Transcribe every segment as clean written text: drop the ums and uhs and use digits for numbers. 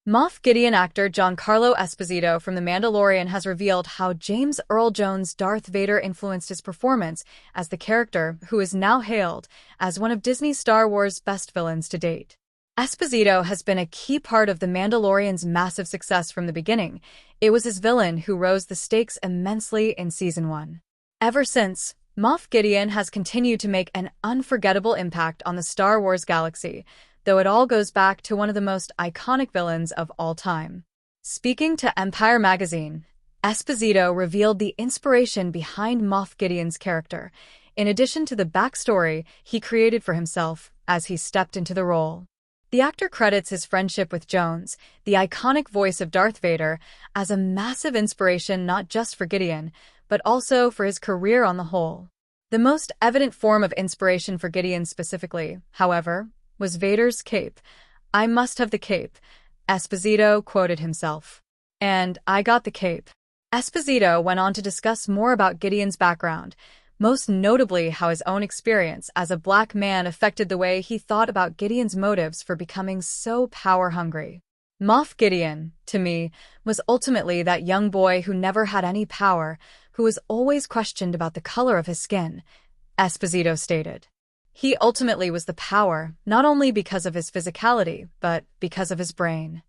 Moff Gideon actor Giancarlo Esposito from The Mandalorian has revealed how James Earl Jones' Darth Vader influenced his performance as the character, who is now hailed as one of Disney's Star Wars best villains to date. Esposito has been a key part of The Mandalorian's massive success from the beginning. It was his villain who rose the stakes immensely in Season 1. Ever since, Moff Gideon has continued to make an unforgettable impact on the Star Wars galaxy, though it all goes back to one of the most iconic villains of all time. Speaking to Empire magazine, Esposito revealed the inspiration behind Moff Gideon's character, in addition to the backstory he created for himself as he stepped into the role. The actor credits his friendship with Jones, the iconic voice of Darth Vader, as a massive inspiration not just for Gideon, but also for his career on the whole. The most evident form of inspiration for Gideon specifically, however, was Vader's cape. "I must have the cape," Esposito quoted himself. "And I got the cape." Esposito went on to discuss more about Gideon's background, most notably how his own experience as a black man affected the way he thought about Gideon's motives for becoming so power-hungry. "Moff Gideon, to me, was ultimately that young boy who never had any power, who was always questioned about the color of his skin," Esposito stated. "He ultimately was the power, not only because of his physicality, but because of his brain."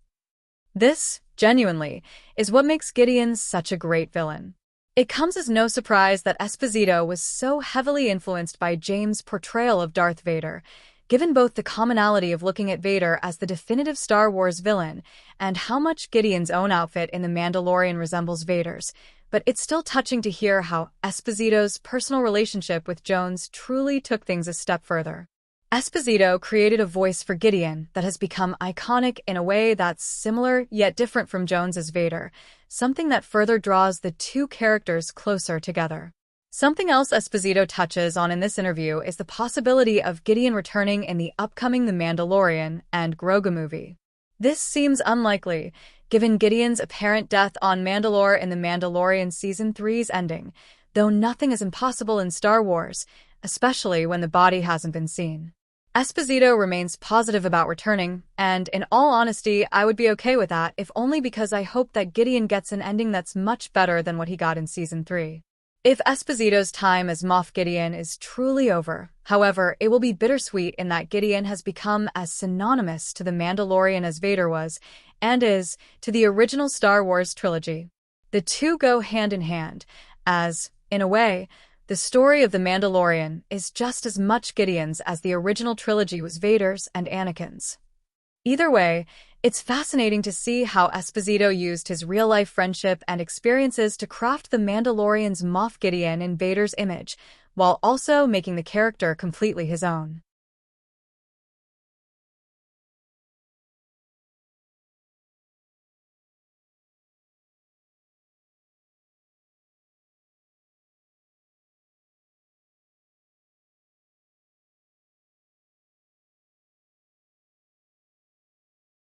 This, genuinely, is what makes Gideon such a great villain. It comes as no surprise that Esposito was so heavily influenced by James' portrayal of Darth Vader, given both the commonality of looking at Vader as the definitive Star Wars villain and how much Gideon's own outfit in The Mandalorian resembles Vader's. But it's still touching to hear how Esposito's personal relationship with Jones truly took things a step further. Esposito created a voice for Gideon that has become iconic in a way that's similar yet different from Jones's Vader, something that further draws the two characters closer together. Something else Esposito touches on in this interview is the possibility of Gideon returning in the upcoming The Mandalorian and Grogu movie. This seems unlikely, given Gideon's apparent death on Mandalore in The Mandalorian Season 3's ending, though nothing is impossible in Star Wars, especially when the body hasn't been seen. Esposito remains positive about returning, and in all honesty, I would be okay with that, if only because I hope that Gideon gets an ending that's much better than what he got in Season 3. If Esposito's time as Moff Gideon is truly over, however, it will be bittersweet in that Gideon has become as synonymous to The Mandalorian as Vader was, and is, to the original Star Wars trilogy. The two go hand in hand, as, in a way, the story of The Mandalorian is just as much Gideon's as the original trilogy was Vader's and Anakin's. Either way, it's fascinating to see how Esposito used his real-life friendship and experiences to craft The Mandalorian's Moff Gideon in Vader's image, while also making the character completely his own.